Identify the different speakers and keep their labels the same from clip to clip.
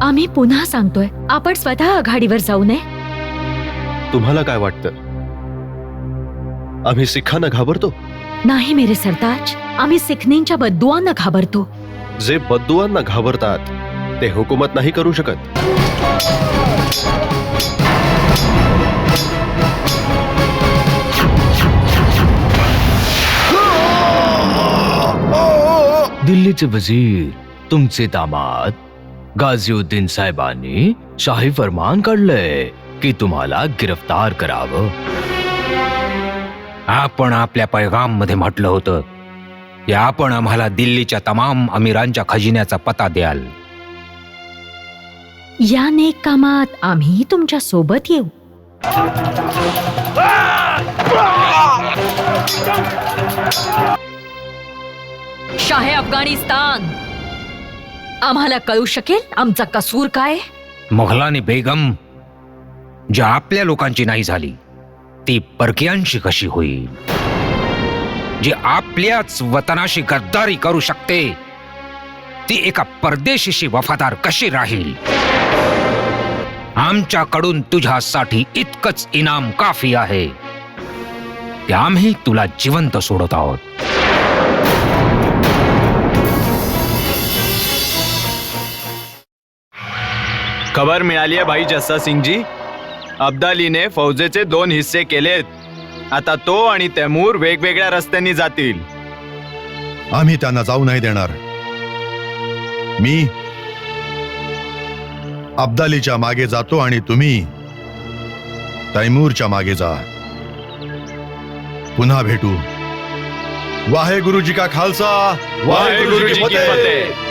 Speaker 1: आम्ही पुन्हा सांगतोय, आपण स्वतः आघाडीवर जाऊ नये.
Speaker 2: तुम्हाला काय वाटतं, आम्ही सिखांना घाबरतो?
Speaker 1: नाही मेरे सरताज, आम्ही सिखनींच्या बद्दुआंना घाबरतो.
Speaker 2: जे बद्दुआंना घाबरतात ते हुकूमत नाही करू शकत.
Speaker 3: दिल्लीचे वजीर, तुमचे दामाद गाझिउद्दीन साहेबांनी शाही फरमान काढलंय की तुम्हाला गिरफ्तार करावं.
Speaker 4: आपण आपल्या पैगाम मध्ये म्हटलं होतं की आपण आम्हाला दिल्लीच्या तमाम अमीरांच्या खजिन्याचा पत्ता द्याल.
Speaker 1: या नेक कामात आम्ही तुमच्या सोबत येऊ. शाहे अफगाणिस्तान, आम्हाला कळू शकेल आमचा कसूर काय?
Speaker 4: मोघलानी बेगम ज्या आपल्या लोकांची नाही झाली ती परकीयांशी कशी होईल? जी आपल्याच वतनाशी गद्दारी करू शकते ती एका परदेशीशी वफादार कशी राहील? आमच्याकडून तुझ्यासाठी इतकंच इनाम काफी आहे की आम्ही तुला जिवंत सोडत आहोत.
Speaker 5: खबर मिळाली आहे भाई जस्सा सिंगजी, अब्दालीने फौजेचे 2 हिस्से केलेत. आता तो आणि तैमूर वेगवेगळ्या रस्त्यांनी जातील.
Speaker 6: आम्ही त्यांना जाऊ नाही देणार. मी अब्दालीच्या मागे जातो आणि तुम्ही तैमूरच्या मागे जा. पुन्हा भेटू. वाहेगुरु जी का खालसा,
Speaker 5: वाहेगुरु जी की फतेह.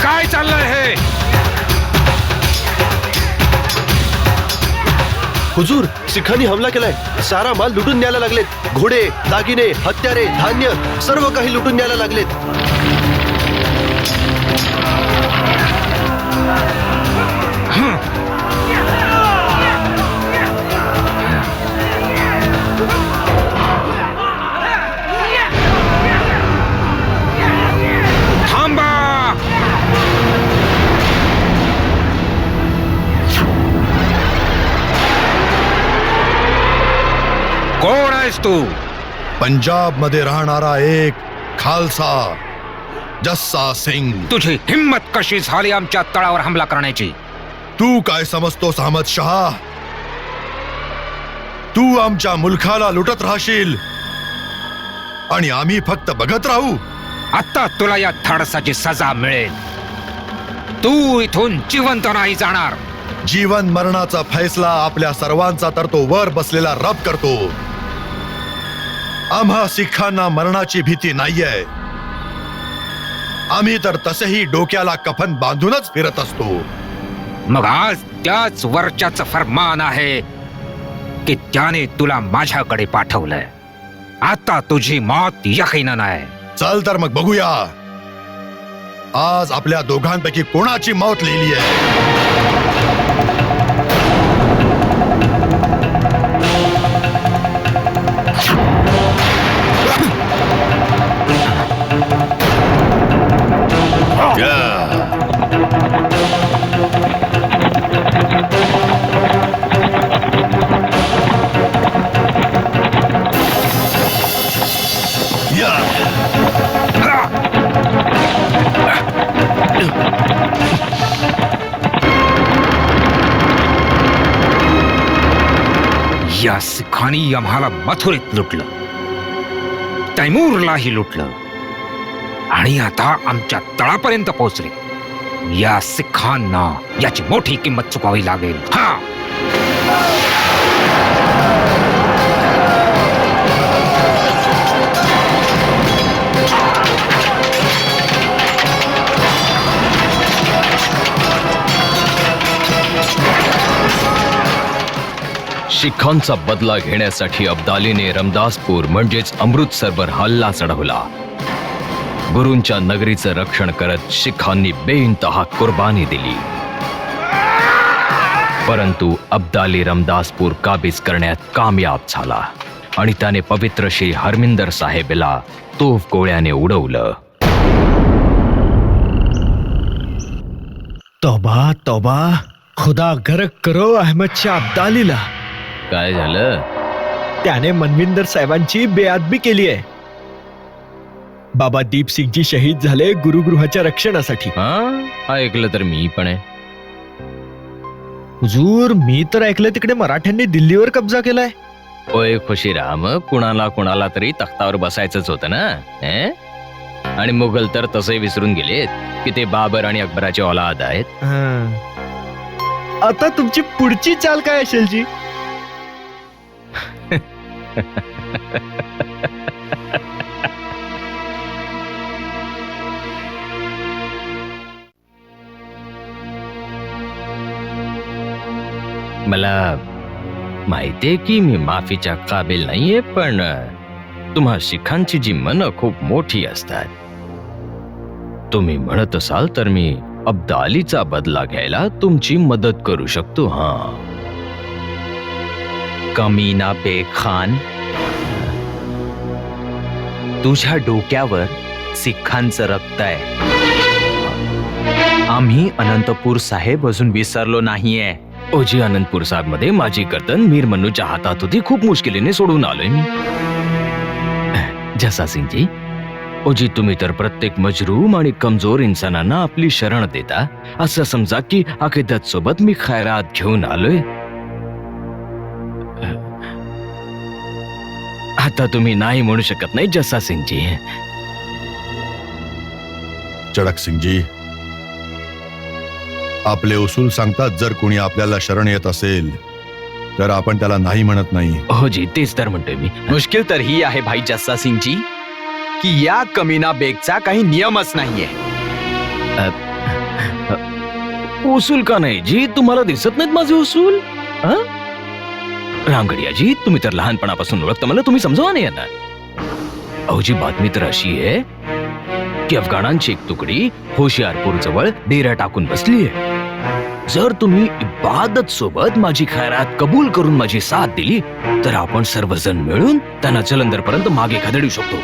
Speaker 4: काय चाललंय हे?
Speaker 2: हुजूर, सिखांनी हमला केलाय. सारा माल लुटून न्यायला लागलेत. घोडे, दागिने, हत्यारे, धान्य सर्व काही लुटून न्यायला लागलेत.
Speaker 4: थांबा. कोण आहेस तू?
Speaker 6: पंजाब मध्ये राहणारा एक खालसा जस्सा सिंग.
Speaker 4: तुझी हिम्मत कशी झाली आमच्या तळावर हमला करण्याची?
Speaker 6: तू काय समजतोस अहमद शहा? तू आमच्या मुलखाला लुटत राहशील आणि आम्ही फक्त बघत राहू?
Speaker 4: आता तुला या धाडसाची सजा मिळेल. तू इथून जिवंत नाही जाणार.
Speaker 6: जीवन मरणाचा फैसला आपल्या सर्वांचा तर तो वर बसलेला रब करतो. आम्हा सिखांना मरणाची भीती नाहीये. आम्ही तर तसेही डोक्याला कफन बांधूनच फिरत असतो.
Speaker 4: मग आज त्याच वरच्याचं फरमान आहे की त्याने तुला माझ्याकडे पाठवलंय. आता तुझी मौत यकीनन आहे.
Speaker 6: चल तर मग बघूया आज आपल्या दोघांपैकी कोणाची मौत लिहिली आहे.
Speaker 4: या सिखांनी आम्हाला मथुरेत लुटलं, तैमूरलाही लुटलं आणि आता आमच्या तळापर्यंत पोहोचले. या सिखांना याची मोठी किंमत चुकावी लागेल. हा,
Speaker 3: शिखांचा बदला घेण्यासाठी अब्दालीने रमदासपूर म्हणजेच अमृतसरवर हल्ला चढवला. गुरूंच्या नगरीचं रक्षण करत शिखांनी बेइंतहा कुर्बानी दिली. परंतु अब्दाली रमदासपूर काबीज करण्यात कामयाब झाला आणि त्याने पवित्र श्री हरमिंदर साहेबला तोफ गोळ्याने उडवलं.
Speaker 7: तौबा तौबा, खुदा गरक करो अहमद शाह अब्दालीला.
Speaker 3: काय झालं?
Speaker 7: त्याने मनविंदर साहेबांची बेअदबी केली आहे. बाबा दीप सिंगजी शहीद झाले गुरुगृहाच्या रक्षणासाठी.
Speaker 3: हा, ऐकलं तर मी पण आहे.
Speaker 7: हुजूर, मी तर ऐकलं तिकडे मराठ्यांनी दिल्लीवर कब्जा केलाय.
Speaker 3: ओय खुशीराम, कुणाला कुणाला तरी तख्तावर बसायचंच होतं ना. आणि मुघल तर तसे विसरून गेलेत की ते बाबर आणि अकबराचे औलाद आहेत.
Speaker 7: आता तुमची पुढची चाल काय असेल जी?
Speaker 3: मला माहितीये की मी माफीच्या काबिल नाहीये, पण तुम्हा शिखांची जी मनं खूप मोठी असतात. तुम्ही म्हणत असाल तर मी अब्दालीचा बदला घ्यायला तुमची मदत करू शकतो. हा,
Speaker 5: कमीना बेग खान, तुझ्या डोक्यावर सिखांचं रक्त आहे. आम्ही अनंतपूर साहेब अजून विसरलो नाहीये.
Speaker 3: ओजी, अनंतपूर साहेब मध्ये माझी गर्दन मीर मन्नूच्या हातात होती. खूप मुश्किलीने सोडून आलोय मी. जसा सिंगजी, ओजी, तुम्ही तर प्रत्येक मजरूम आणि कमजोर इंसानांना आपली शरण देता. असं समजा की अकीदत सोबत मी खैरात घेऊन आलोय. आता तुम्ही नाही म्हणू शकत नाही जसा सिंगजी.
Speaker 6: चडक सिंगजी, आपले उसूल सांगतात जर कोणी आपल्याला शरण येत असेल तर आपण त्याला नाही म्हणत नाही.
Speaker 3: हो जी, तेच तर म्हणतोय मी.
Speaker 5: मुश्किल तर ही आहे भाई जस्सा सिंगजी की या कमीना बेगचा काही नियमच नाहीये.
Speaker 3: उसूल का नाही जी? तुम्हाला दिसत नाहीत माझे उसूल? रामगडियाजी, तुम्ही तर लहानपणापासून ओळखता मला, तुम्ही समजावा नाही यांना. अहोजी, बातमी तर अशी आहे की अफगाणांची एक तुकडी होशियारपूर जवळ डेरा टाकून बसलीये. जर तुम्ही इबादत सोबत माझी खैरात कबूल करून माझी साथ दिली तर आपण सर्वजण मिळून त्यांना जलंधर पर्यंत मागे खदेडू शकतो.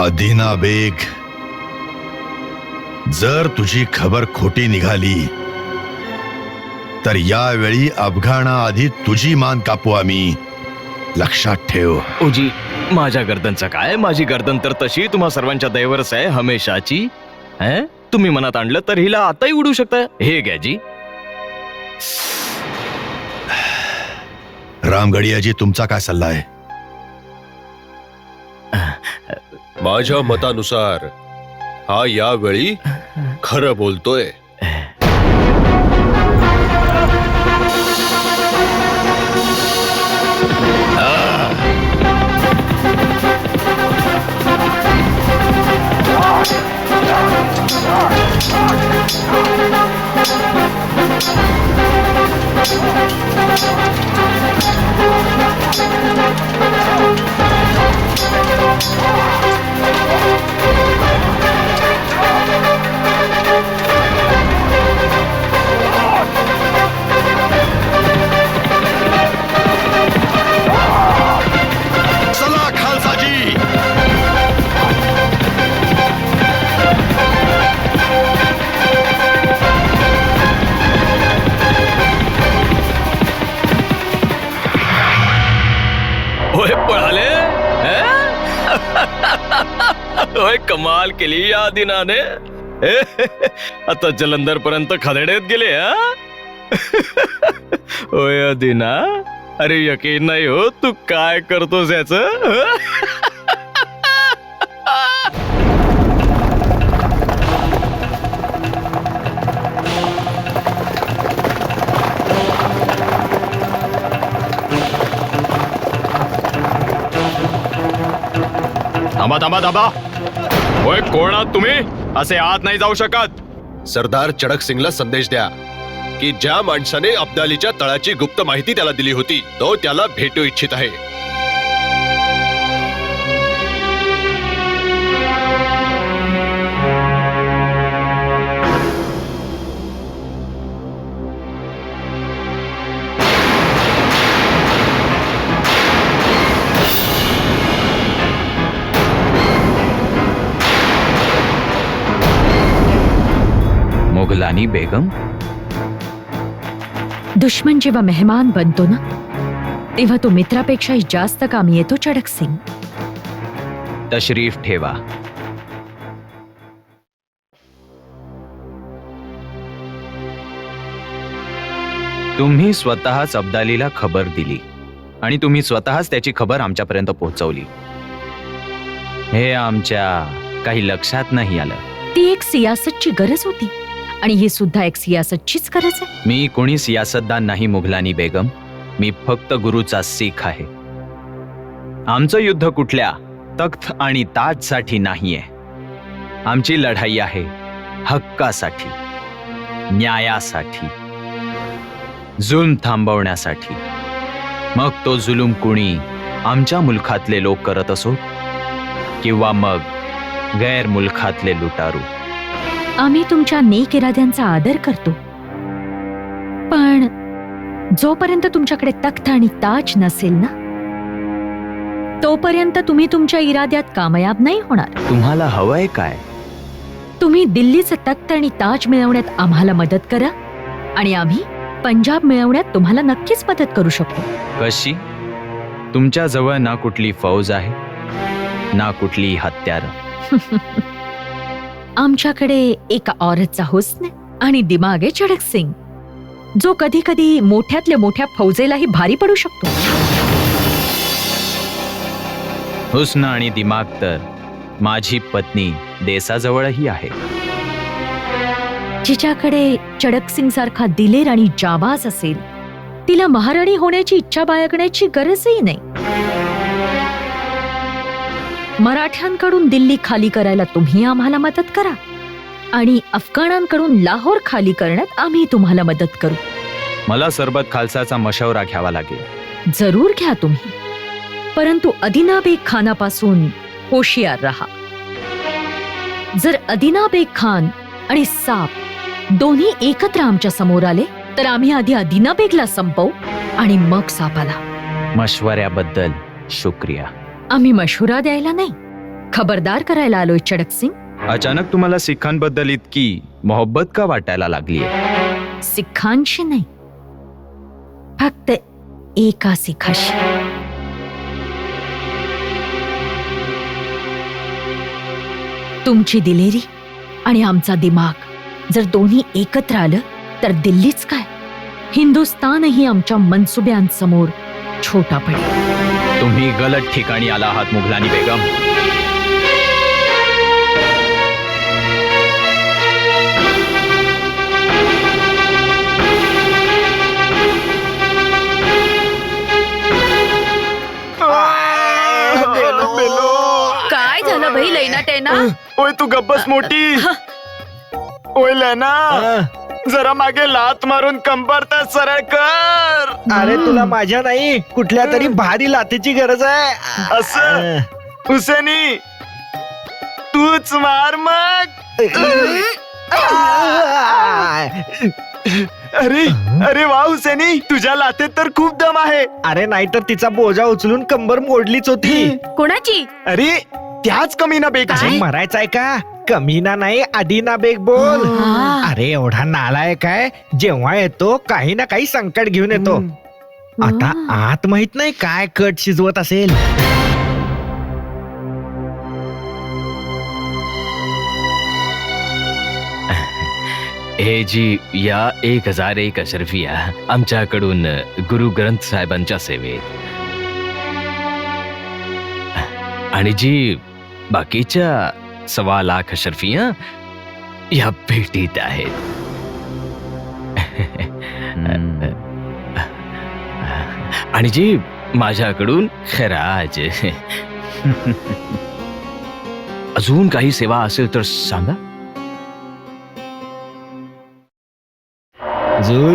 Speaker 6: अदिना बेग, जर तुझी खबर खोटी निघाली तर यावेळी अफगाणाआधी तुझी मान कापू आम्ही, लक्षात ठेव.
Speaker 3: ओजी, माझ्या गर्दनचं काय? माझी गर्दन तर तशी तुम्हा सर्वांच्या दयेवरच आहे हमेशाची. तुम्ही मनात आणलं तर हिला आताही उडू शकता. हे घ्या जी.
Speaker 6: रामगडियाजी, तुमचा काय सल्ला आहे?
Speaker 2: माझ्या मतानुसार हा यावेळी खरं बोलतोय.
Speaker 6: चला खालसाजी.
Speaker 3: होय, पळाले. होय, कमाल केली या दिनाने. आता जलंधर पर्यंत खदेडत गेले. होय दिना, अरे यकीन नाही हो तू काय करतोस याच.
Speaker 5: थांबा थांबा थांबा. होय, कोण आहात तुम्ही? असे आत नाही जाऊ शकत.
Speaker 2: सरदार चडक सिंगला संदेश द्या की ज्या माणसाने अब्दालीच्या तळाची गुप्त माहिती त्याला दिली होती तो त्याला भेटू इच्छित आहे.
Speaker 4: मुघलानी बेगम,
Speaker 1: दुश्मन जेव्हा मेहमान बनतो ना तेव्हा तो मित्रापेक्षाही जास्त कामी येतो चडक सिंग.
Speaker 5: तशरीफ ठेवा. तुम्ही स्वतःच अब्दालीला खबर दिली आणि तुम्ही स्वतःच त्याची खबर आमच्यापर्यंत पोहोचवली. हे आमच्या काही लक्षात नाही आलं.
Speaker 1: ती एक सियासतची गरज होती आणि ही सुद्धा एक सियासतचीच गरज आहे.
Speaker 5: मी कोणी सियासतदान नाही मुघलानी बेगम. मी फक्त गुरुचा सीख आहे. आमचं युद्ध कुठल्या तख्त आणि ताजसाठी नाहीये. आमची लढाई आहे हक्कासाठी, न्यायासाठी, जुल्म थांबवण्यासाठी. मग तो जुलूम कुणी आमच्या मुलखातले लोक करत असो किंवा मग गैर मुलखातले लुटारू.
Speaker 1: आम्ही तुमच्या नेक इराद्यांचा आदर करतो, पण जोपर्यंत तुमच्याकडे तख्त आणि ताज नसेल ना तोपर्यंत तुम्ही तुमच्या इराद्यात कामयाब नाही होणार.
Speaker 5: तुम्हाला हवंय काय?
Speaker 1: तुम्ही दिल्लीचं तख्त आणि ताज मिळवण्यात आम्हाला मदत करा आणि आम्ही पंजाब मिळवण्यात तुम्हाला नक्कीच मदत करू शकतो.
Speaker 5: कशी? तुमच्या जवळ ना कुठली फौज आहे ना कुठली हत्यार.
Speaker 1: आमच्याकडे एका औरतचा हुस्न आणि दिमाग आहे चडक सिंग, जो कधी कधी मोठ्यातल्या मोठ्या फौजेलाही भारी पडू शकतो.
Speaker 5: हुस्न आणि दिमाग तर माझी पत्नी देसाजवळही आहे.
Speaker 1: जिच्याकडे चडक सिंग सारखा दिलेर आणि जाबाज असेल तिला महाराणी होण्याची इच्छा बाळगण्याची गरजही नाही. मराठ्यांकडून दिल्ली खाली करायला तुम्ही आम्हाला मदत करा आणि अफगाणांकडून लाहोर खाली करण्यात आम्ही तुम्हाला मदत करू.
Speaker 5: मला सरबत खालसाचा मशवरा घ्यावा लागेल.
Speaker 1: जरूर घ्या तुम्ही, परंतु अदिनाबेग खानापासून होशियार राहा. जर अदिनाबेग खान आणि साप दोन्ही एकत्र आमच्या समोर आले तर आम्ही आधी अदिनाबेगला संपवू आणि मग सापाला.
Speaker 5: मशवऱ्याबद्दल शुक्रिया.
Speaker 1: आम्ही मशुरा द्यायला नाही, खबरदार करायला आलोय चडक सिंग.
Speaker 5: अचानक तुम्हाला सिखांबद्दल इतकी मोहब्बत का वाटायला लागली?
Speaker 1: सिखांशी नाही, फक्त एका सिखाशी. तुमची दिलेरी आणि आमचा दिमाग जर दोन्ही एकत्र आलं तर दिल्लीच काय, हिंदुस्थानही आमच्या मनसुब्यांसमोर छोटा पडेल.
Speaker 5: तुम्ही गलत ठिकाणी आला आहात मुघलानी बेगम.
Speaker 1: काय झालं भाई लैना टेना?
Speaker 8: ओय तू गप्पस मोठी. ओय लेना, जरा मागे लात मारून कंबर तर सरळ कर.
Speaker 7: अरे तुला माझ्या नाही कुठल्या तरी भारी लाथेची गरज आहे.
Speaker 8: असं हुसेनी तूच मार मग. अरे अरे वा हुसेनी, तुझ्या लाथेत तर खूप दम आहे.
Speaker 7: अरे नाहीतर तिचा बोजा उचलून कंबर मोडलीच होती.
Speaker 1: कोणाची?
Speaker 8: अरे त्याच कमी ना बेग.
Speaker 7: अजून मरायचाय का? कमीना नाही आदिना बेग बोल. अरे एवढा नालायक आहे, जेव्हा येतो काही ना काही संकट घेऊन येतो. आता आत माहित नाही काय कट शिजवत असेल.
Speaker 3: हे जी या 1001 अशरफिया आमच्याकडून गुरु ग्रंथ साहेबांच्या सेवेत, आणि जी बाकीच्या 1.25 अशरफिया या भेटीत आहेत. आणि जी माझ्याकडून खराज. अजून काही सेवा असेल तर सांगा.
Speaker 7: हुजूर,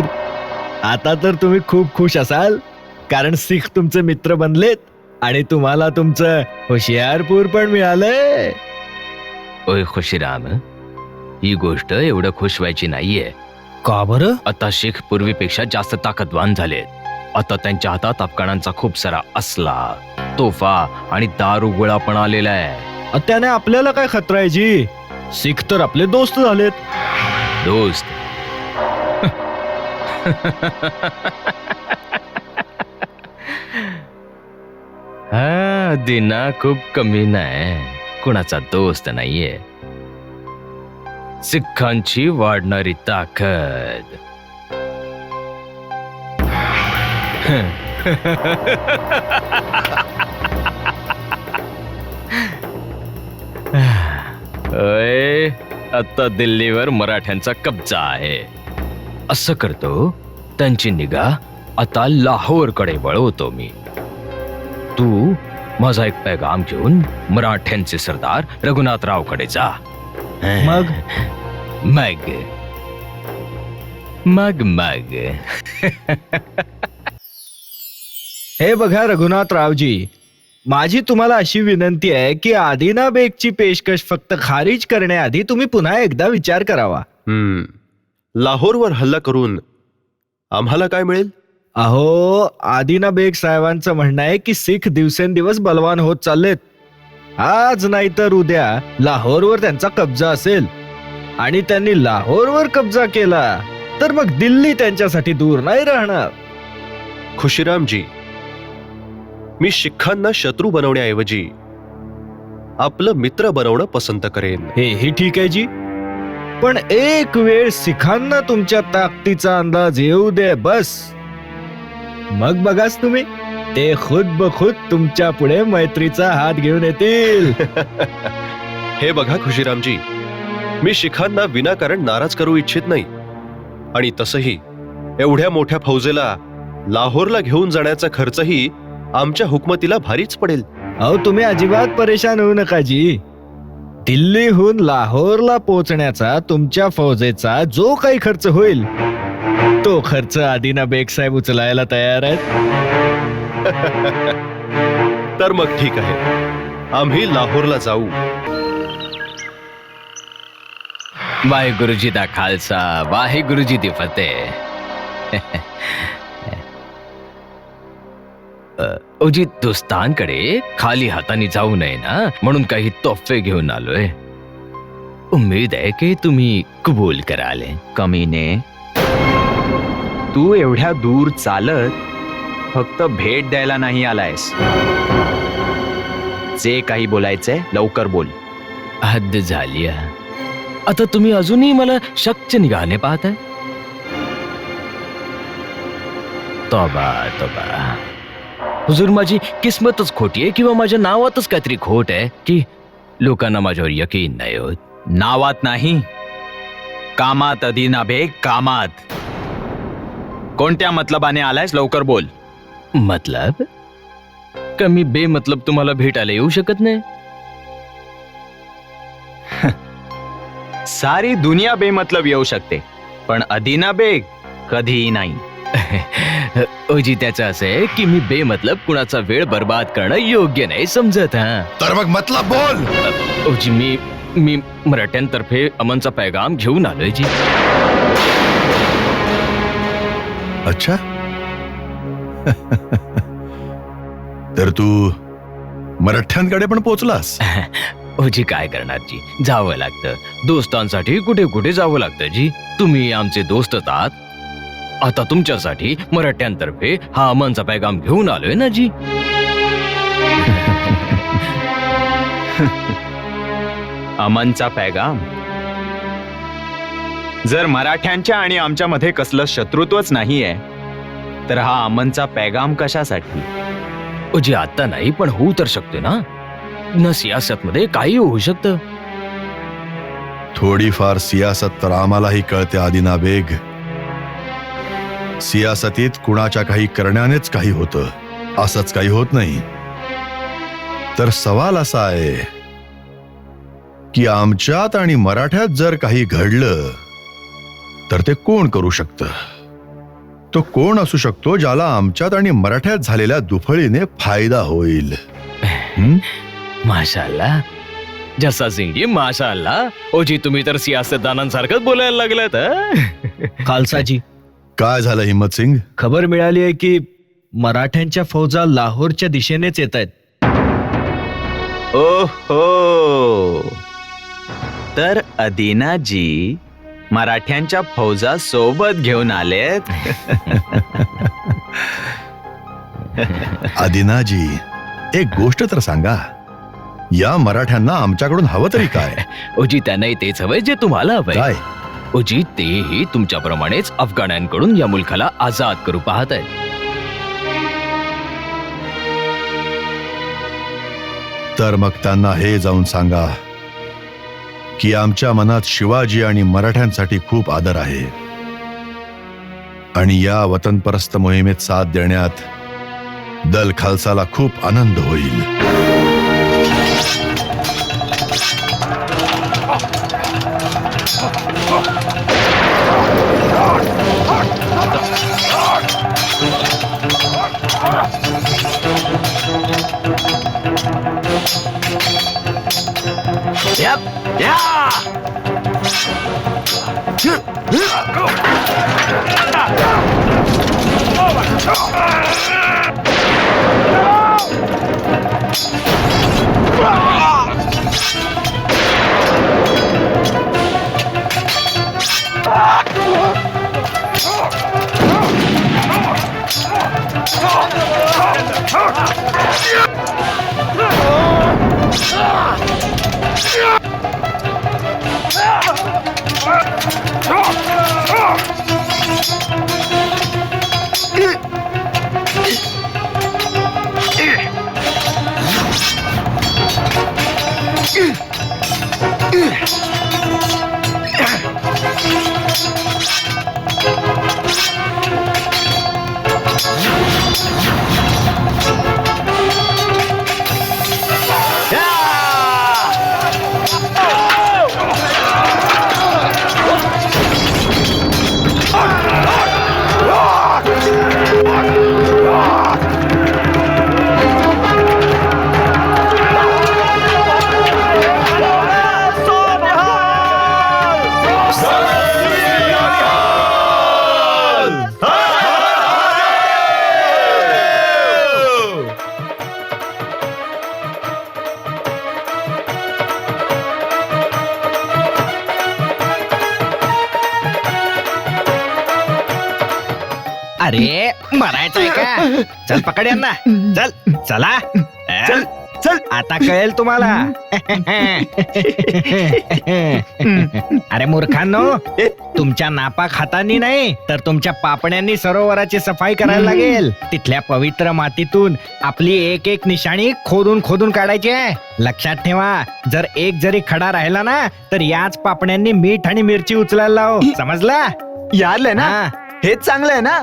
Speaker 7: आता तर तुम्ही खूप खुश असाल, कारण सिख तुमचे मित्र बनलेत आणि तुम्हाला तुमचं होशियारपूर पण मिळालंय.
Speaker 3: ओय खुशीराम, ही गोष्ट एवढं खुश व्हायची नाहीये.
Speaker 7: का बरं?
Speaker 3: आता शेख पूर्वीपेक्षा जास्त ताकदवान झालेत. आता त्यांच्या हातात अफगाणांचा खूप सारा असला, तोफा आणि दारुगोळा पण आलेला आहे.
Speaker 7: त्याने आपल्याला काय खतरा आहे जी? सिख तर आपले दोस्त झालेत.
Speaker 3: दोस्त? हा, दिना खूप कमी नाही, कुणाचा दोस्त नाहीये. सिखांची वाढणारी ताकद. ओय, आता दिल्लीवर मराठ्यांचा कब्जा आहे. असं करतो, त्यांची निगा आता लाहोरकडे वळवतो मी. तू माझा एक पैगाम घेऊन मराठ्यांचे सरदार रघुनाथरावकडे जा.
Speaker 7: मग
Speaker 3: मग मग मग
Speaker 7: हे बघा रघुनाथरावजी, माझी तुम्हाला अशी विनंती आहे की आदिना बेगची पेशकश फक्त खारिज करण्याआधी तुम्ही पुन्हा एकदा विचार करावा.
Speaker 2: लाहोरवर हल्ला करून आम्हाला काय मिळेल?
Speaker 7: अहो, आदिना बेग साहेबांचं म्हणणं आहे की सिख दिवसेंदिवस बलवान होत चाललेत. आज नाही तर उद्या लाहोरवर त्यांचा कब्जा असेल, आणि त्यांनी लाहोरवर कब्जा केला तर मग दिल्ली त्यांच्यासाठी दूर नाही राहणार.
Speaker 2: खुशीरामजी, मी शिखांना शत्रू बनवण्याऐवजी आपलं मित्र बनवणं पसंत करेन.
Speaker 7: हेही ठीक आहे जी, पण एक वेळ सिखांना तुमच्या ताकदीचा अंदाज येऊ दे बस. मग बघाच तुम्ही, ते खुद बखुद तुमच्या पुढे मैत्रीचा हात घेऊन येतील.
Speaker 2: हे बघा खुशीरामजी, मी शिखांना विनाकारण नाराज करू इच्छित नाही, आणि तसही एवढ्या मोठ्या फौजेला लाहोरला घेऊन जाण्याचा खर्चही आमच्या हुकमतीला भारीच पडेल.
Speaker 7: अहो, तुम्ही अजिबात परेशान होऊ नका जी. दिल्लीहून लाहोरला पोहोचण्याचा तुमच्या फौजेचा जो काही खर्च होईल तो खर्च आदिना बेग साहेब उचलायला तयार आहेत.
Speaker 2: तर मग ठीक आहे, आम्ही लाहोरला जाऊ.
Speaker 3: वाहेगुरु जी दा खालसा, वाहेगुरु जी दी फतेह. ओजी, दोस्तांकडे खाली हाताने जाऊ नये ना, म्हणून काही तोफे घेऊन आलोय. उम्मीद आहे की तुम्ही कबूल कराल.
Speaker 5: कमीने, तू एवढ्या दूर चालत फक्त भेट द्यायला नाही आलायस. जे काही बोलायचंय लवकर बोल.
Speaker 3: हद्द झाली आहे. आता तुम्ही अजूनही मला शक्य निघाने पाहताय. तोबा तोबा. हुजूर, माझी किस्मतच खोटी आहे किंवा माझ्या नावातच काहीतरी खोट आहे की लोकांना माझ्यावर यकीन नाही होत.
Speaker 5: नावात नाही, कामात. अदिना बेग, कामात. कोणत्या मतलबाने आलायस, लवकर बोल.
Speaker 3: मतलब? का मी बेमतलब तुम्हाला भेटायला येऊ शकत नाही?
Speaker 5: सारी दुनिया बेमतलब येऊ शकते, पण अदिना बेग कधीही नाही.
Speaker 3: ओजी, त्याचं असं आहे की मी बेमतलब कुणाचा वेळ बर्बाद करणं योग्य नाही समजत. हा,
Speaker 6: तर मग मतलब बोल.
Speaker 3: ओजी, मी मराठ्यांतर्फे अमनचा पैगाम घेऊन आलोय जी.
Speaker 6: अच्छा. तर तू मराठ्यांकडे पण पोचलास?
Speaker 3: ओजी, काय करणार जी, जावं लागतं. दोस्तांसाठी कुठे कुठे जावं लागतं जी. तुम्ही आमचे दोस्तच आहात. आता तुमच्यासाठी मराठ्यांतर्फे हा अमनचा पैगाम घेऊन आलोय ना जी.
Speaker 5: अमनचा पैगाम? जर मराठ्यांच्या आणि आमच्यामध्ये कसलं शत्रुत्वच नाहीये तर हा अमनचा पैगाम कशासाठी?
Speaker 3: ओजी, आता नाही, पण होऊ तर शकते ना. न सियासत मध्ये काही होऊ शकतं.
Speaker 6: थोडीफार सियासत तर आम्हालाही कळते आदिना बेग. सियासतीत कुणाच्या काही करण्यानेच काही होतं, असंच काही होत नाही. तर सवाल असा आहे की आमच्यात आणि मराठ्यात जर काही घडलं तर ते कोण करू शकतं? तो कोण असू शकतो ज्याला आमच्यात आणि मराठ्यात झालेल्या दुफळीने फायदा होईल?
Speaker 3: माशाल्लाह, जसा सिंगजी, माशाल्लाह. ओजी, तुम्ही तर सियासतदानांसारखंच बोलायला लागलात.
Speaker 7: खालसाजी,
Speaker 6: काय झालं हिम्मत सिंग?
Speaker 7: खबर मिळाली आहे की मराठ्यांच्या फौजा लाहोरच्या दिशेनेच येत आहेत.
Speaker 5: ओहो, तर अदिनाजी मराठ्यांच्या फौजा सोबत घेऊन आलेत.
Speaker 6: आदिनाजी, एक गोष्ट तर सांगा, या मराठ्यांना आमच्याकडून हवं तरी काय?
Speaker 3: ओजी, त्यांनाही तेच हवंय जे तुम्हाला हवंय.
Speaker 6: काय?
Speaker 3: ओजी, तेही तुमच्याप्रमाणेच अफगाण्यांकडून या मुलखाला आजाद करू पाहत आहेत.
Speaker 6: तर मग त्यांना हे जाऊन सांगा की आमच्या मनात शिवाजी आणि मराठ्यांसाठी खूप आदर आहे आणि या वतनपरस्त मोहिमेत साथ देण्यात दल खालसाला खूप आनंद होईल.
Speaker 7: अरे मरायचंय का? चल पकड यांना. चल चला.
Speaker 8: चल चल.
Speaker 7: आता कळेल तुम्हाला. अरे मूर्खांनो, तुमच्या नापाक हातांनी नाही तर तुमच्या पापण्यांनी सरोवराची सफाई करायला लागेल. तिथल्या पवित्र मातीतून आपली एक एक निशाणी खोदून खोदून काढायची आहे. लक्षात ठेवा, जर एक जरी खडा राहिला ना तर याच पापण्यांनी मीठ आणि मिरची उचलायला लाव. समजला?
Speaker 8: यार ना,
Speaker 7: हा.
Speaker 8: हेच चांगलं आहे ना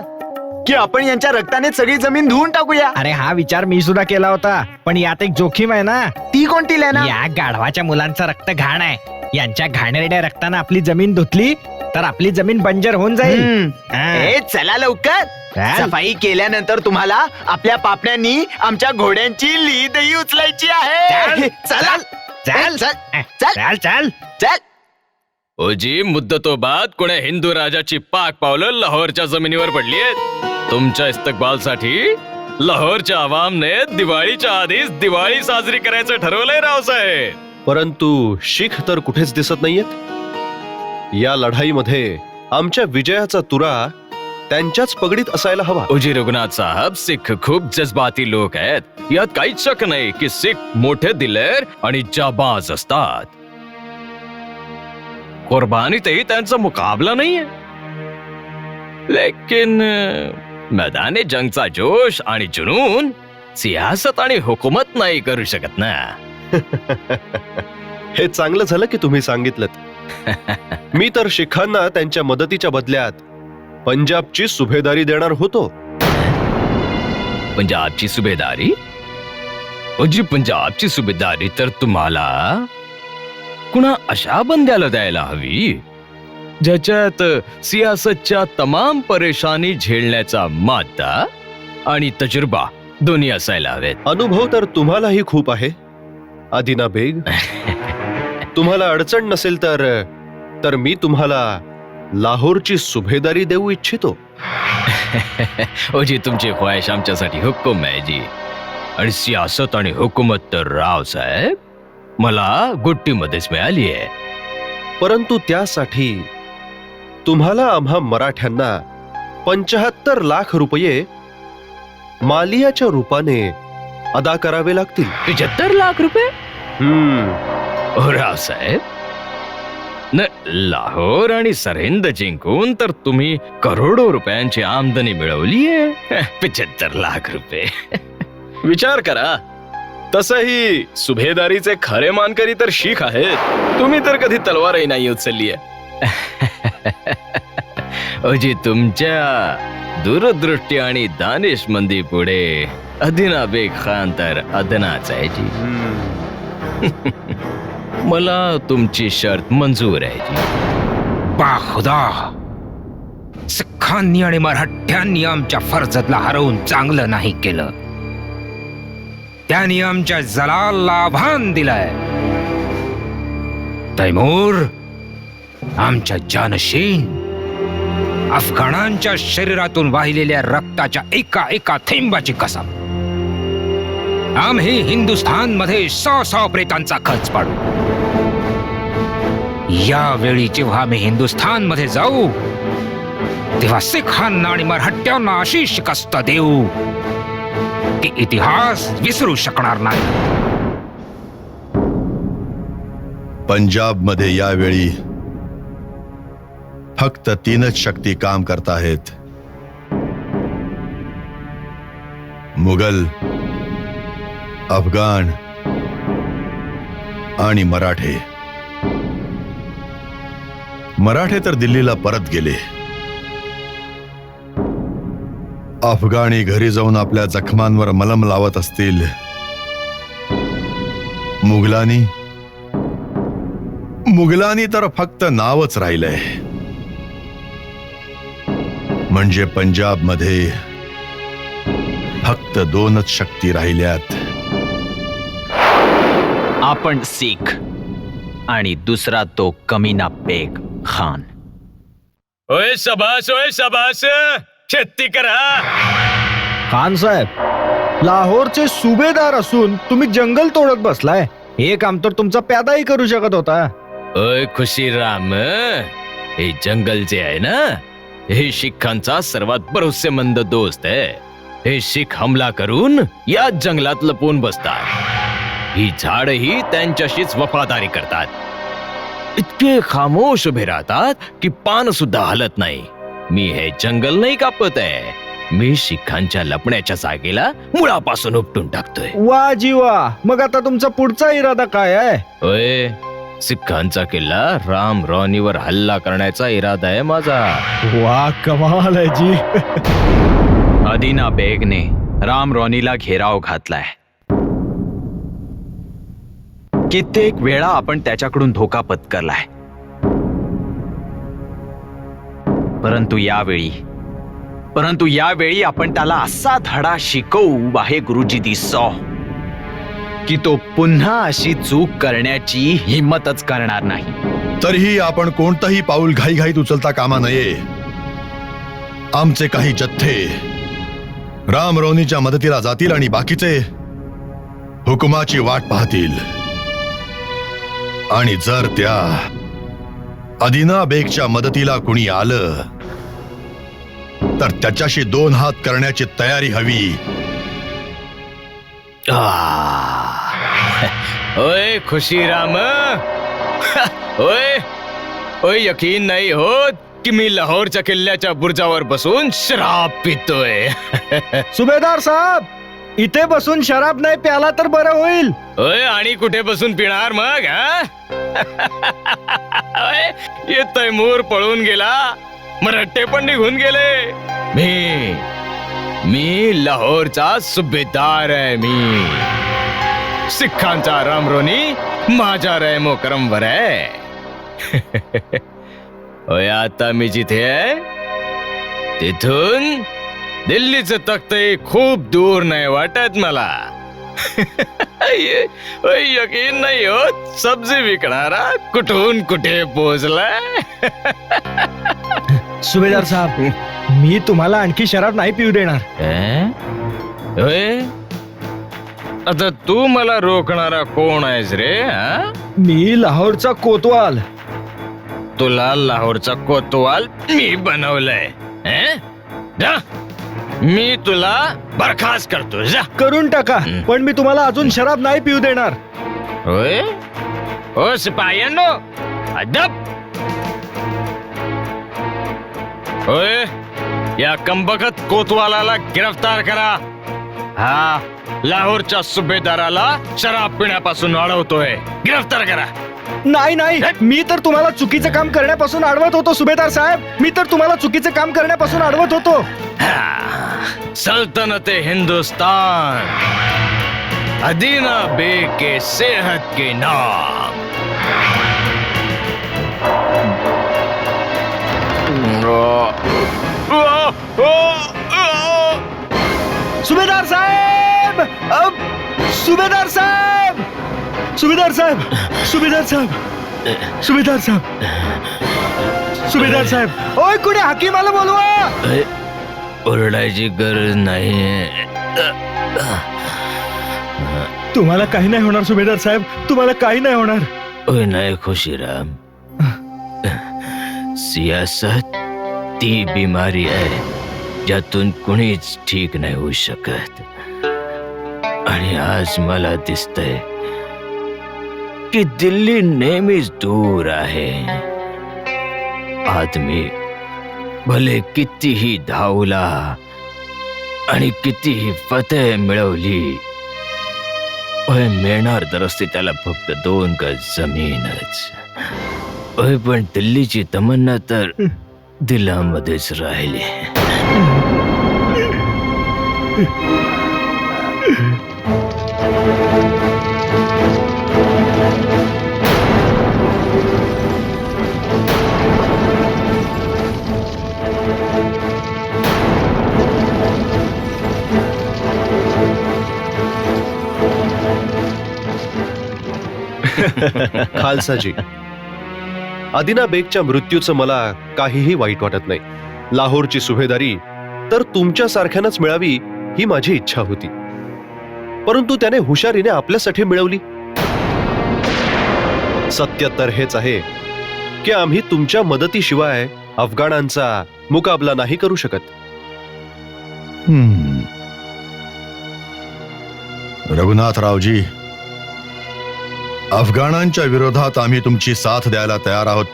Speaker 8: की आपण यांच्या रक्ताने सगळी जमीन धुवून टाकूया.
Speaker 7: अरे हा विचार मी सुद्धा केला होता, पण यात एक जोखीम आहे ना.
Speaker 8: ती कोणती लेना?
Speaker 7: या गाढवाच्या मुलांचं रक्त घाण आहे. यांच्या घाणेरड्या रक्तानं आपली जमीन धुतली तर आपली जमीन बंजर होऊन जाईल. हा.
Speaker 8: ए चला लवकर.
Speaker 7: चल.
Speaker 8: सफाई केल्यानंतर तुम्हाला आपल्या पापण्यांनी आमच्या घोड्यांची लीदही उचलायची आहे. चला
Speaker 7: चल
Speaker 8: चल
Speaker 7: चल चल चल.
Speaker 8: चल.
Speaker 3: ओजी, मुद्दतो बाद कोण्या हिंदू राजाची पाक पावलं लाहोरच्या जमिनीवर पडली आहेत. तुमच्या इस्तकबालसाठी लाहोरच्या आवामने दिवाळीच्या आधीच दिवाळी साजरी करायचं ठरवलंय रावसाहेब.
Speaker 2: परंतु शीख तर कुठेच दिसत नाहीयेत. या लढाईमध्ये आमच्या विजयाचा तुरा त्यांच्याच पगडीत असायला हवा.
Speaker 3: ओजी रघुनाथ साहब, सिख खूप जज्बाती लोक आहेत. यात काहीच शक नाही की सिख मोठे दिलेर आणि जाबाज असतात. कुर्बानीतही त्यांचा मुकाबला नाहीये. लेकिन मैदानी जंगचा जोश आणि जुनून सियासत आणि हुकूमत नाही करू शकत ना.
Speaker 2: हे चांगलं झालं की तुम्ही सांगितलं. मी तर शिखांना त्यांच्या मदतीच्या बदल्यात पंजाबची सुभेदारी देणार होतो.
Speaker 3: पंजाबची सुभेदारी? ओजी, पंजाबची सुभेदारी तर तुम्हाला कुणा अशा बंद्याला द्यायला हवी ज्याच्यात सियासतच्या तमाम परेशानी झेलण्याचा माद्दा आणि तजुर्बा दोन्ही असायला हवेत.
Speaker 2: अनुभव तर तुम्हालाही खूप आहे आदिना बेग. तुम्हाला अडचण नसेल तर मी तुम्हाला लाहोरची सुभेदारी देऊ इच्छितो.
Speaker 3: ओजी, तुमची ख्वाहिश आमच्यासाठी हुक्कम आहे जी. आणि सियासत आणि हुकूमत तर रावसाहेब मला गुट्टीमध्येच मिळाली आहे.
Speaker 2: परंतु त्यासाठी तुम्हाला आम्हा मराठ्यांना 75 लाख रुपये मालियाच्या रूपाने अदा करावे लागतील.
Speaker 3: 75 लाख रुपये? ओ रावसाहेब, न लाहोर आणि सरहिंद जिंकून तर तुम्ही करोडो रुपयांची आमदनी मिळवली आहे. 75 लाख रुपये.
Speaker 5: विचार करा, तसही सुभेदारीचे खरे मानकरी तर शीख आहेत. तुम्ही तर कधी तलवारही नाही उचलली आहे.
Speaker 3: ओजी, तुमच्या दूरदृष्टी आणि दानिशमंदी पुढे अदिना बेग खान तर अदनाच आहे जी. मला तुमची शर्त मंजूर आहे जी.
Speaker 4: बा खुदा, सिखांनी आणि मराठ्यांनी आमच्या फर्जतला हरवून चांगलं नाही केलं. त्यांनी आमच्या जलालला आव्हान दिलंय. तैमूर, आमच्या जानशीन, अफगाणांच्या शरीरातून वाहिलेल्या रक्ताच्या एका एका थेंबाची कसम. आम्ही हिंदुस्थान मध्ये 100 प्रेतांचा खर्च पाडू. यावेळी जेव्हा आम्ही हिंदुस्थान मध्ये जाऊ तेव्हा सिखांना आणि मराठ्यांना अशी शिकस्त देऊ की इतिहास विसरू शकणार नाही.
Speaker 6: पंजाब मध्ये यावेळी फक्त 3च शक्ती काम करताहेत. मुघल, अफगाण आणि मराठे. मराठे तर दिल्लीला परत गेले. अफगाणी घरी जाऊन आपल्या जखमांवर मलम लावत असतील. मुघलांनी तर फक्त नावच राहिलंय. म्हणजे पंजाब मध्ये फक्त 2च शक्ती राहिल्यात.
Speaker 5: आपण सिख आणि दुसरा तो कमीना बेग खान.
Speaker 3: ओय शाबास, शेती करा.
Speaker 7: खान साहेब, लाहोरचे सुभेदार असून तुम्ही जंगल तोडत बसलाय. हे काम तर तुमचा प्यादाही करू शकत होता.
Speaker 3: ओय खुशीराम, हे जंगल जे आहे ना, हे शिखांचा सर्वात भरोसेमंद दोस्त आहे. हे शिख हमला करून या जंगलात लपून बसतात. ही झाडही त्यांच्याशीच वफादारी करतात. इतके खामोश उभे राहतात की पान सुद्धा हलत नाही. मी हे जंगल नाही कापत आहे, मी शिखांच्या लपण्याच्या जागेला मुळापासून उपटून टाकतोय.
Speaker 7: वा जीवा, मग आता तुमचा पुढचा इरादा काय आहे?
Speaker 3: ओय, सिखांचा किल्ला राम रॉनीवर हल्ला करण्याचा इरादा आहे माझा.
Speaker 7: वा, कमाल आहे जी.
Speaker 5: अदिना बेगने राम रॉनीला घेराव घातलाय. कित्येक वेळा आपण त्याच्याकडून धोका पत्करलाय, परंतु यावेळी आपण त्याला असा धडा शिकवू आहे गुरुजी दिसो की तो पुन्हा अशी चूक करण्याची हिंमतच करणार नाही.
Speaker 6: तरीही आपण कोणतंही पाऊल घाईघाईत उचलता कामा नये. आमचे काही जथ्थे राम रौनीच्या मदतीला जातील आणि बाकीचे हुकुमाची वाट पाहतील. आणि जर त्या अदिना बेगच्या मदतीला कुणी आलं तर त्याच्याशी 2 हात करण्याची तयारी हवी.
Speaker 3: ओय खुशीराम, ओय ओय, यकीन नाही होत की मी लाहोरच्या किल्ल्याच्या बुर्जावर बसून शराब पितोय.
Speaker 7: सुभेदार साहेब, इथे बसून शराब नाही प्याला तर बरं होईल.
Speaker 3: ओय, आणि कुठे बसून पिणार मग? ये तैमूर पळून गेला, मराठे पण निघून गेले. मी लाहोरचा सुभेदार आहे. मी सिखांचा रामरोनी माझ्या रहमो करमवर आहे. ओय, आता मी जिथे आहे तिथून दिल्लीचं तख्तही खूप दूर नाही वाटत मला. यकीन नाही होत, सब्जी विकणारा कुठून कुठे पोहोचलाय.
Speaker 7: सुभेदार साहेब, मी तुम्हाला आणखी शराब नाही पिऊ देणार.
Speaker 3: आता तू मला रोखणारा कोण आहेस रे?
Speaker 7: मी लाहोरचा कोतवाल.
Speaker 3: तुला लाहोरचा कोतवाल मी बनवलंय? जा, मी तुला बरखास्त करतो. जा,
Speaker 7: करून टाका, पण मी तुम्हाला अजून शराब नाही पिऊ देणार.
Speaker 3: होय? ओ सिपाह्यांनो, अदब. होय, या कमबखत कोतवालाला गिरफ्तार करा. हा लाहोरच्या सुभेदाराला शराब पिण्यापासून अडवतोय. गिरफ्तार करा.
Speaker 7: नाही नाही, मी तर तुम्हाला चुकीचं काम करण्यापासून अडवत होतो सुभेदार साहेब. मी तर तुम्हाला चुकीचं काम करण्यापासून अडवत होतो.
Speaker 3: सल्तनते हिंदुस्तान, अदीना बेग के सेहत के नाम.
Speaker 7: सुभेदार साहेब, सुभेदार साहेब, सुभेदार साहेब, सुभेदार साहेब, सुभेदार साहेब, सुभेदार साहेब, ओय कुणी हाकीमाला बोलवा.
Speaker 3: ओरडायची गरज नाही.
Speaker 7: तुम्हाला काही नाही होणार सुभेदार साहेब, तुम्हाला काही नाही होणार.
Speaker 3: ओय नाही खुशीराम, सियासत ती बिमारी आहे ज्यातून कुणीच ठीक नाही होऊ शकत. आणि आज मला दिसतंय की दिल्ली नेहमीच दूर आहे. आदमी भले कितीही धावला आणि कितीही फतेह मिळवली, ओय मिळणार तर असते त्याला फक्त 2 गज जमीनच. ओय, पण दिल्लीची तमन्ना तर दिलामध्येच राहिली.
Speaker 2: खालसाजी, अदिना बेगच्या मृत्यूचं मला काहीही वाईट वाटत नाही. लाहोरची सुभेदारी तर तुमच्या सारख्यानंच मिळावी ही माझी इच्छा होती, परंतु त्याने हुशारीने आपल्यासाठी मिळवली. सत्य तर हेच आहे की आम्ही तुमच्या मदतीशिवाय अफगाणांचा मुकाबला नाही करू शकत.
Speaker 6: रघुनाथरावजी, अफगाणांच्या विरोधात आम्ही तुमची साथ द्यायला तयार आहोत,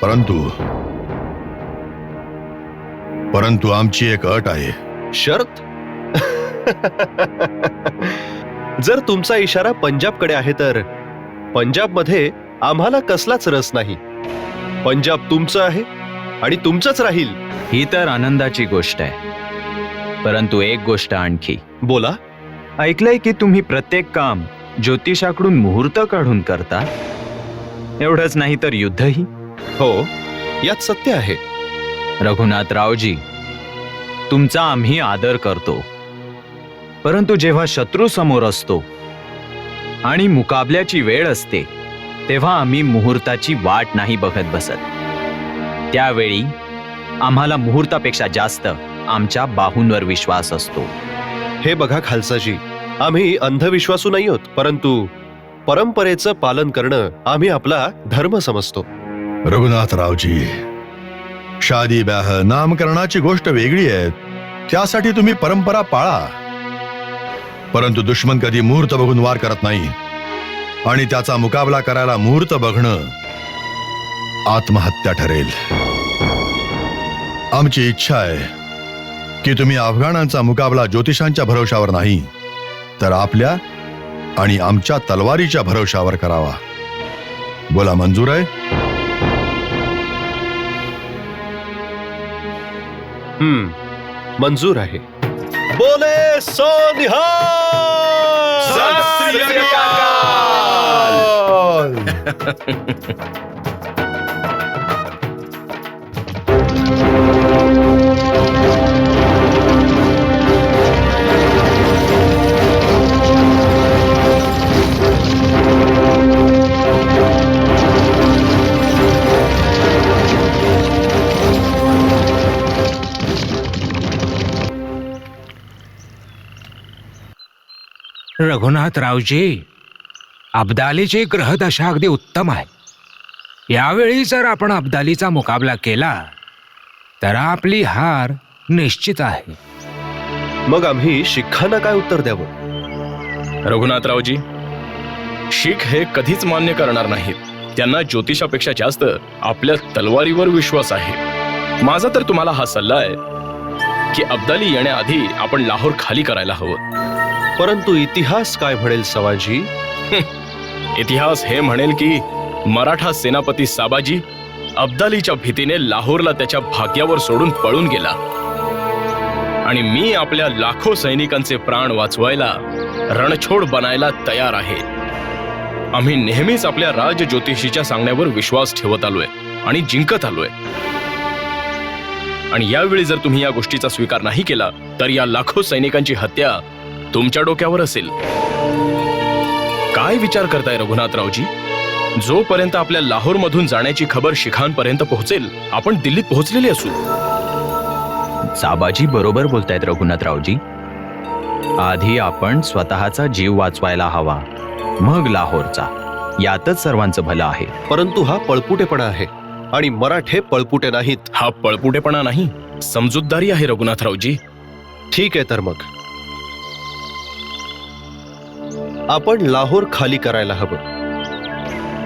Speaker 6: परंतु आमची एक अट आहे.
Speaker 2: शर्त? जर तुमचा इशारा पंजाबकडे आहे तर पंजाबमध्ये आम्हाला कसलाच रस नाही. पंजाब तुमचं आहे आणि तुमचंच राहील.
Speaker 5: ही तर आनंदाची गोष्ट आहे, परंतु एक गोष्ट आणखी.
Speaker 2: बोला.
Speaker 5: ऐकलंय की तुम्ही प्रत्येक काम ज्योतिषाकडून मुहूर्त काढून करता. एवढंच नाही तर युद्धही.
Speaker 2: हो, यात सत्य आहे.
Speaker 5: रघुनाथरावजी, तुमचा आम्ही आदर करतो, परंतु जेव्हा शत्रू समोर असतो आणि मुकाबल्याची वेळ असते तेव्हा आम्ही मुहूर्ताची वाट नाही बघत बसत. त्यावेळी आम्हाला मुहूर्तापेक्षा जास्त आमच्या बाहूंवर विश्वास असतो.
Speaker 2: हे बघा खालसाजी, आम्ही अंधविश्वासू नाही आहोत, परंतु परंपरेचं पालन करणं आम्ही आपला धर्म समजतो.
Speaker 6: रघुनाथरावजी, शादी ब्याह नामकरणाची गोष्ट वेगळी आहे, त्यासाठी तुम्ही परंपरा पाळा. परंतु दुश्मन कधी मुहूर्त बघून वार करत नाही, आणि त्याचा मुकाबला करायला मुहूर्त बघणं आत्महत्या ठरेल. आमची इच्छा आहे की तुम्ही अफगाणांचा मुकाबला ज्योतिषांच्या भरोशावर नाही, तर आपल्या आणि आमच्या तलवारीच्या भरोशावर करावा. बोला, मंजूर आहे?
Speaker 2: मंजूर आहे. बोले सो निहाल.
Speaker 3: सत श्री
Speaker 4: रघुनाथरावजी, अब्दालीची ग्रहदशा अगदी उत्तम आहे. यावेळी जर आपण अब्दालीचा मुकाबला केला तर आपली हार निश्चित आहे.
Speaker 2: मग आम्ही शिखांना काय उत्तर द्यावं?
Speaker 9: रघुनाथरावजी, शीख हे कधीच मान्य करणार नाहीत. त्यांना ज्योतिषापेक्षा जास्त आपल्या तलवारीवर विश्वास आहे. माझा तर तुम्हाला हा सल्ला आहे की अब्दाली येण्याआधी आपण लाहोर खाली करायला हवं.
Speaker 2: परंतु इतिहास काय म्हणेल सवाजी?
Speaker 9: इतिहास हे म्हणेल की मराठा सेनापती साबाजी अब्दालीच्या भीतीने लाहोरला त्याच्या भाग्यावर सोडून पळून गेला, आणि मी आपल्या लाखो सैनिकांचे प्राण वाचवायला रणछोड बनायला तयार आहे. आम्ही नेहमीच आपल्या राज ज्योतिषीच्या सांगण्यावर विश्वास ठेवत आलोय आणि जिंकत आलोय. आणि यावेळी जर तुम्ही या गोष्टीचा स्वीकार नाही केला तर या लाखो सैनिकांची हत्या तुमच्या डोक्यावर असेल. काय विचार करताय रघुनाथरावजी? जोपर्यंत आपल्या लाहोर मधून जाण्याची खबर शिखांपर्यंत पोहोचेल आपण दिल्लीत पोहोचलेले असू.
Speaker 5: साबाजी बरोबर बोलतायत रघुनाथरावजी. आधी आपण स्वतःचा जीव वाचवायला हवा, मग लाहोरचा. यातच सर्वांचं भलं आहे.
Speaker 2: परंतु हा पळपुटेपणा आहे आणि मराठे पळपुटे नाहीत.
Speaker 9: हा पळपुटेपणा नाही, समजूतदारी आहे रघुनाथरावजी.
Speaker 2: ठीक आहे, तर मग आपण लाहोर खाली करायला हवं,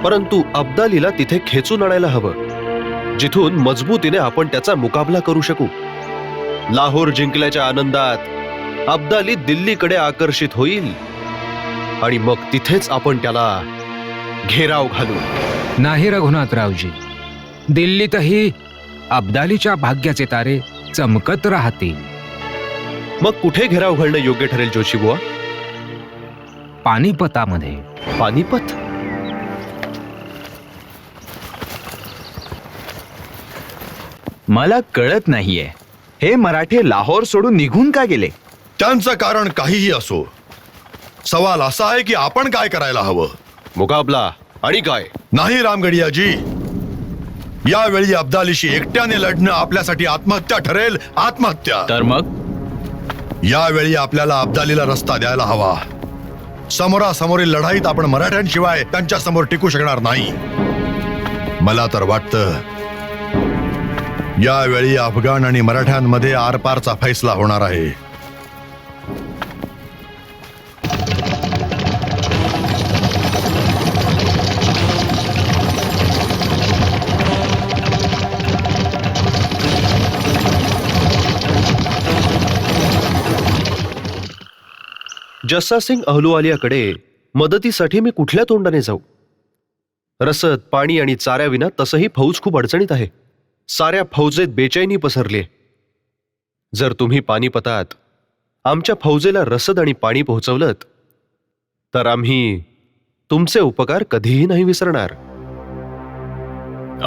Speaker 2: परंतु अब्दालीला तिथे खेचून आणायला हवं, जिथून मजबूतीने आपण त्याचा मुकाबला करू शकू. लाहोर जिंकल्याच्या आनंदात अब्दाली दिल्लीकडे आकर्षित होईल आणि मग तिथेच आपण त्याला घेराव घालू.
Speaker 4: नाही रघुनाथरावजी, दिल्लीतही अब्दालीच्या भाग्याचे तारे चमकत राहतील.
Speaker 2: मग कुठे घेराव घालणं योग्य ठरेल जोशीबुवा?
Speaker 4: पानिपतामध्ये.
Speaker 2: पानिपत?
Speaker 5: मला कळत नाहीये, हे मराठे लाहोर सोडून निघून का गेले?
Speaker 6: त्यांचं कारण काहीही असो, सवाल असा आहे की आपण काय करायला हवं.
Speaker 2: मुकाबला आणि काय?
Speaker 6: नाही रामगडियाजी, यावेळी अब्दालीशी एकट्याने लढणं आपल्यासाठी आत्महत्या ठरेल. आत्महत्या.
Speaker 5: तर मग
Speaker 6: यावेळी आपल्याला अब्दालीला रस्ता द्यायला हवा. समोरासमोरील लढाईत आपण मराठ्यांशिवाय त्यांच्या समोर टिकू शकणार नाही. मला तर वाटतं यावेळी अफगाण आणि मराठ्यांमध्ये आरपारचा फैसला होणार आहे.
Speaker 2: जस्सा सिंग अहलुवालियाकडे मदतीसाठी मी कुठल्या तोंडाने जाऊ? रसद, पाणी आणि चाऱ्याविना तसंही फौज खूप अडचणीत आहे. साऱ्या फौजेत बेचैनी पसरली. जर तुम्ही पानिपतात आमच्या फौजेला रसद आणि पाणी पोहोचवलं तर आम्ही तुमचे उपकार कधीही नाही विसरणार.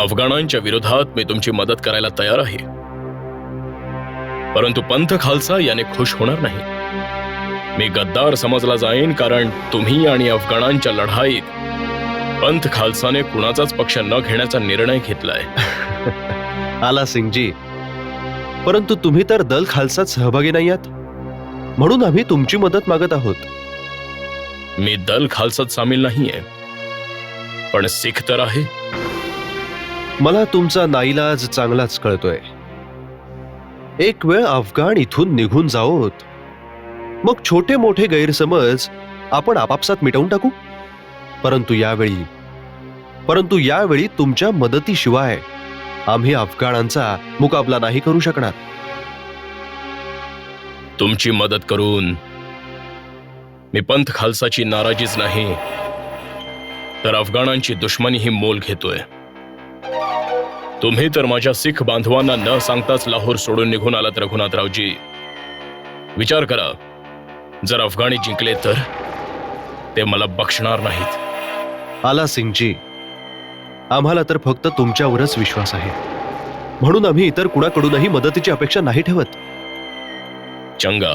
Speaker 9: अफगाणांच्या विरोधात मी तुमची मदत करायला तयार आहे, परंतु पंथ खालसा याने खुश होणार नाही. मी गद्दार समजला जाईन कारण तुम्ही आणि अफगाणांच्या लढाईत पंथ खालसाने कुणाचाच पक्ष न घेण्याचा निर्णय घेतलाय.
Speaker 2: आला सिंगजी, परंतु तुम्ही तर दल खालसात सहभागी नाही आहात, म्हणून आम्ही तुमची मदत मागत आहोत.
Speaker 9: मी दल खालसात सामील नाहीये, पण सिख तर आहे.
Speaker 2: मला तुमचा नाईलाज चांगलाच कळतोय. एक वेळ अफगाण इथून निघून जाओत, मग छोटे मोठे गैरसमज आपण आपापसात मिटवून टाकू. परंतु यावेळी तुमच्या मदतीशिवाय आम्ही अफगाणांचा मुकाबला नाही करू शकणार.
Speaker 9: तुमची मदत करून मी पंथ खालसाची नाराजीच नाही तर अफगाणांची दुश्मनीही मोल घेतोय. तुम्ही तर माझ्या सिख बांधवांना न सांगताच लाहोर सोडून निघून आलात रघुनाथरावजी. विचार करा, जर अफगाणी जिंकले तर ते मला बक्षणार नाहीत.
Speaker 2: आला सिंगजी, आम्हाला तर फक्त तुमच्यावरच विश्वास आहे, म्हणून आम्ही इतर कुणाकडूनही मदतीची अपेक्षा नाही ठेवत.
Speaker 9: चंगा,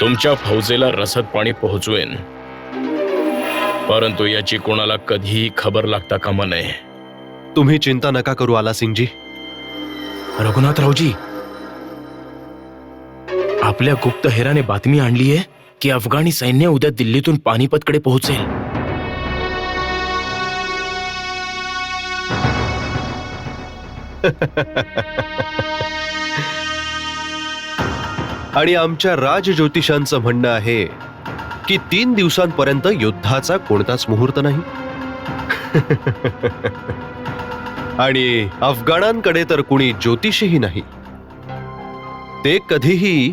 Speaker 9: तुमच्या फौजेला रसद पाणी पोहोचवेन, परंतु याची कोणाला कधीही खबर लागता कामा नये.
Speaker 2: तुम्ही चिंता नका करू आला सिंगजी.
Speaker 9: रघुनाथरावजी, आपल्या गुप्तहेराने बातमी आणली आहे की अफगाणी सैन्य उद्या दिल्लीतून पानिपतकडे पोहोचेल.
Speaker 2: आणि आमच्या राजज्योतिषांचं म्हणणं आहे की 3 दिवसांपर्यंत युद्धाचा कोणताच मुहूर्त नाही. आणि अफगाणांकडे तर कुणी ज्योतिषही नाही. ते कधीही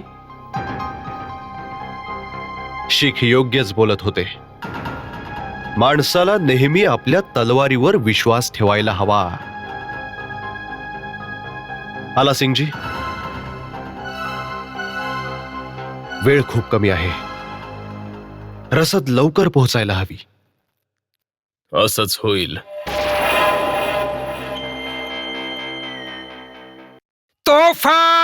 Speaker 2: शीख योग्यच बोलत होते. माणसाला नेहमी आपल्या तलवारीवर विश्वास ठेवायला हवा. आला सिंगजी, वेळ खूप कमी आहे. रसद लवकर पोहोचायला हवी.
Speaker 9: असंच होईल.
Speaker 4: तोफा